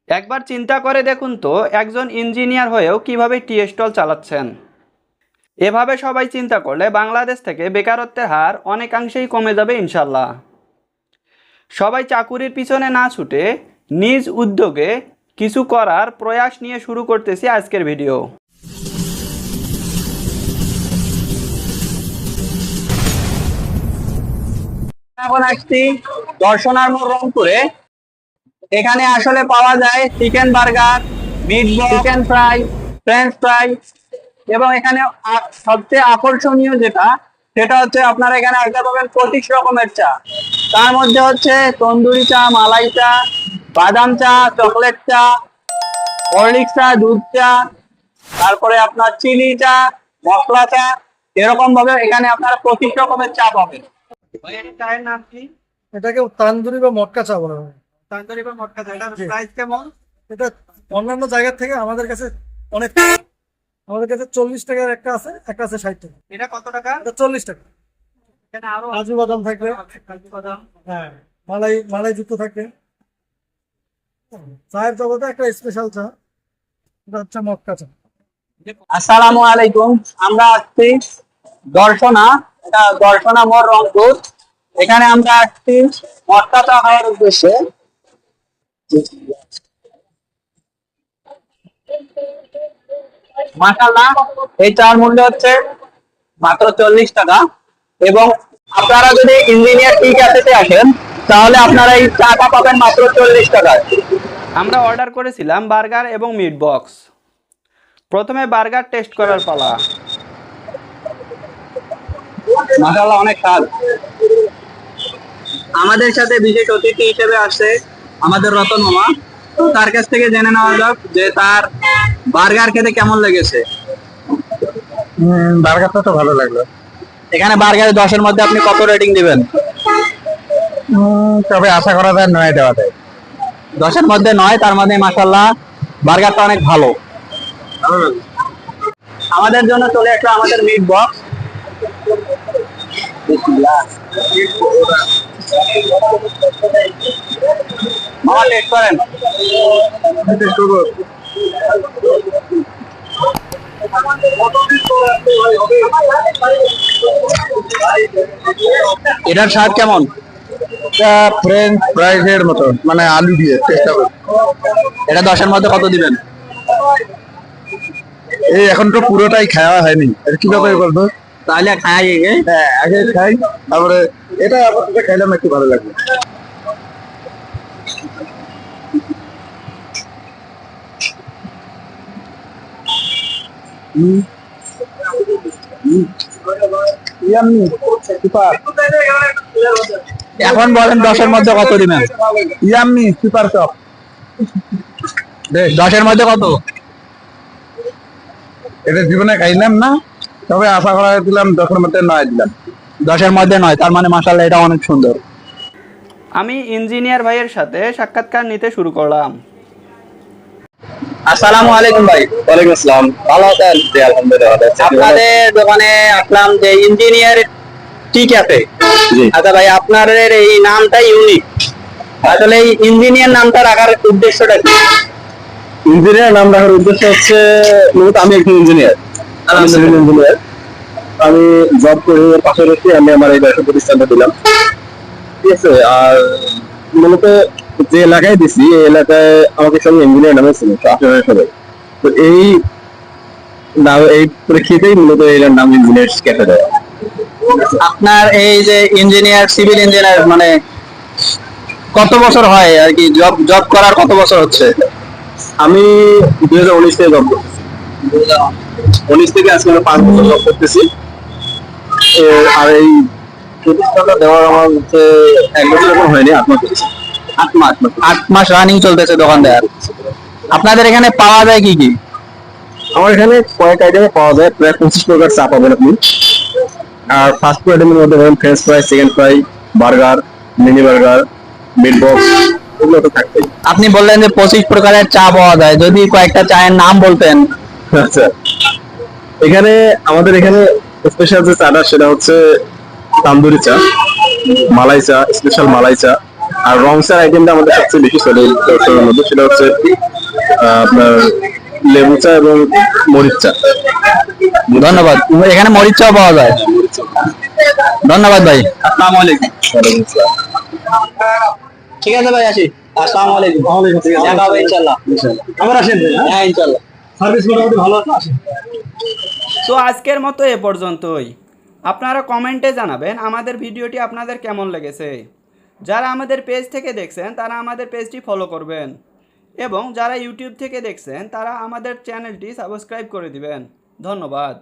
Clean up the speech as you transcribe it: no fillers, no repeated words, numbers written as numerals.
একবার চিন্তা করে দেখুন তো, একজন ইঞ্জিনিয়ার হয়েও কিভাবে টি স্টল চালাচ্ছেন। এভাবে সবাই চিন্তা করলে বাংলাদেশ থেকে বেকারত্বের হার অনেকাংশেই কমে যাবে ইনশাল্লাহ। সবাই চাকুরির পিছনে না ছুটে নিজ উদ্যোগে কিছু করার প্রয়াস নিয়ে শুরু করতেছি আজকের ভিডিও। এখন আসছি দর্শনার মোড় রংপুরে। এখানে আসলে পাওয়া যায় chicken burger, meet chicken fry, French fry, এবং এখানে সবচেয়ে আকর্ষণীয় সেটা হচ্ছে আপনারা এখানে আসতে পাবেন 25 রকমের চা। তার মধ্যে হচ্ছে তন্দুরি চা, মালাই চা, বাদাম চা, চকলেট চা, হরলিক্স চা, দুধ চা, তারপরে আপনার চিনি চা, মশলা চা, এরকম ভাবে এখানে আপনারা 25 রকমের চা পাবেন। চায়ের নাম কি? এটাকে তান্দুরি বা মটকা চা বলা হয়। তান্দুরি বা মটকা চা, এটার প্রাইস কেমন? এটা অন্যান্য জায়গা থেকে আমাদের কাছে অনেক, আমাদের কাছে 40 টাকার একটা আছে, একটা আছে 60 টাকা। এটা কত টাকা? এটা 40 টাকা। এখানে আরো কাজু বাদাম থাকবে, কাজু বাদাম, হ্যাঁ, মালাই যুক্ত থাকবে। চায়ের জগতে একটা স্পেশাল চা, এটা হচ্ছে মটকা চা। আসসালামু আলাইকুম। আমরা আসছি দর্শনা মোড় রংপুর। এখানে আমরা আসছি মটকা চা খাওয়ার উদ্দেশ্যে। মাশাআল্লাহ, এই চার মূল্য হচ্ছে মাত্র 40 টাকা। এবং আপনারা যদি ইঞ্জিনিয়ার টি ক্যাফেতে আসেন তাহলে আপনারা এই চাটা পাবেন মাত্র 40 টাকায়। আমরা অর্ডার করেছিলাম বার্গার এবং মিট বক্স। প্রথমে বার্গার টেস্ট করার পালা। মাশাআল্লাহ, অনেক স্বাদ। আমাদের সাথে বিশেষ অতিথি হিসেবে আসছে আমাদের রতন মামা। তার কাছ থেকে জেনে নেওয়া যাক যে তার বার্গার খেতে কেমন লেগেছে। বার্গারটা তো ভালো লাগলো। এখানে বার্গারে 10-এর মধ্যে আপনি কত রেটিং দিবেন? তবে আশা করা যায় 9 দেওয়া যায়। 10-এর মধ্যে 9, তার মানে মাশাআল্লাহ বার্গারটা অনেক ভালো। আমাদের জন্য চলে আসলো আমাদের মিট বক্স। মামা টেস্ট করেন। এটার স্বাদ কেমন? ফ্রেঞ্চ ফ্রাইজের মতো, মানে আলু দিয়ে চেষ্টা করি। এটা 10-এর মধ্যে কত দিবেন? এই এখন তো পুরোটাই খাওয়া হয়নি, এটা কিভাবে বলবো? তাহলে খাই হ্যাঁ, আগে খাই, তারপরে এটা আপাতত খাইলাম, একটু ভালো লাগলো। এখন বলেন 10-এর মধ্যে কত দিবেন? Yummy super top. 10-এর মধ্যে কত? এটা জীবনে খাইলাম না, তবে আশা করা দিলাম 10-এর মধ্যে 9 দিলাম। 10-এর মধ্যে 9, তার মানে মাশাআল্লাহ এটা অনেক সুন্দর। আমি ইঞ্জিনিয়ার ভাইয়ের সাথে সাক্ষাৎকার নিতে শুরু করলাম। আসসালামু আলাইকুম ভাই। ওয়ালাইকুম আসসালাম। ভালো আছেন? জি আলহামদুলিল্লাহ ভালো আছি। আপনাদের দোকানে আসলাম যে ইঞ্জিনিয়ার টি ক্যাফে। জি। আচ্ছা ভাই, আপনাদের এই নামটা ইউনিক। আসলে এই ইঞ্জিনিয়ার নামটা রাখার উদ্দেশ্যটা কি? ইঞ্জিনিয়ার নাম রাখার উদ্দেশ্য হচ্ছে, মূলত আমি একজন ইঞ্জিনিয়ার, আমি সিভিল ইঞ্জিনিয়ার। আমি জব করে পাশে রেখে আমি আমার এই ব্যবসা প্রতিষ্ঠানটা দিলাম, ঠিক আছে। আর মূলত যে এলাকায় দিছি এই এলাকায় আমাকে সবাই ইঞ্জিনিয়ার নামে ছিল, আপনারা সবাই। তো এই নাম, এই প্রেক্ষিতেই মূলত এর নাম ইঞ্জিনিয়ার ক্যাফে দেওয়া। আপনার এই যে ইঞ্জিনিয়ার, সিভিল ইঞ্জিনিয়ার, মানে কত বছর হয় আর কি, জব করার কত বছর হচ্ছে? আমি 2019 থেকে জব করতেছি। 19 থেকে আজকে আমি 5 বছর জব করতেছি। আর এই প্রতিষ্ঠানটা দেওয়ার আমার হচ্ছে 1 বছর এখন হয়নি, 8 মাস হয়েছে। 8 মাস রানিং চলতেছে দোকান দেওয়ার। আপনাদের এখানে পাওয়া যায় কি কি? আমার এখানে কয়েক আইটেমে পাওয়া যায়, প্রায় 25 প্রকার চা পাবেন আপনি। আর ফাস্ট ফুড আইটেমের মধ্যে ধরেন French fry, chicken fry, burger, mini burger, meat box, এগুলো তো থাকবেই। আপনি বললেন যে 25 প্রকারের চা পাওয়া যায়, যদি কয়েকটা চায়ের নাম বলতেন। আচ্ছা, এখানে আমাদের এখানে স্পেশাল যে চাটা সেটা হচ্ছে তান্দুরি চা, মালাই চা, স্পেশাল মালাই চা, আর রংসার আইটেমটা আমাদের সবচেয়ে বেশি চলে এই রসুনের মধ্যে, সেটা হচ্ছে আপনার লেবু চা এবং মরিচ চা। ধন্যবাদ। এখানে মরিচ চাও পাওয়া যায়। ধন্যবাদ ভাই। আসসালামু আলাইকুম। ওয়ালাইকুম আসসালাম। ঠিক আছে ভাই, আসি। আসসালামু আলাইকুম। দেখা হবে ইনশাআল্লাহ। আবার আসেন ভাই, হ্যাঁ ইনশাআল্লাহ। সার্ভিস মোটামুটি ভালো আছে, আসেন। তো আজকের মতো এ পর্যন্তই। আপনারা কমেন্টে জানাবেন আমাদের ভিডিওটি আপনাদের কেমন লেগেছে। যারা আমাদের পেজ থেকে দেখছেন তারা আমাদের পেজটি ফলো করবেন, এবং যারা ইউটিউব থেকে দেখছেন তারা আমাদের চ্যানেলটি সাবস্ক্রাইব করে দিবেন। ধন্যবাদ।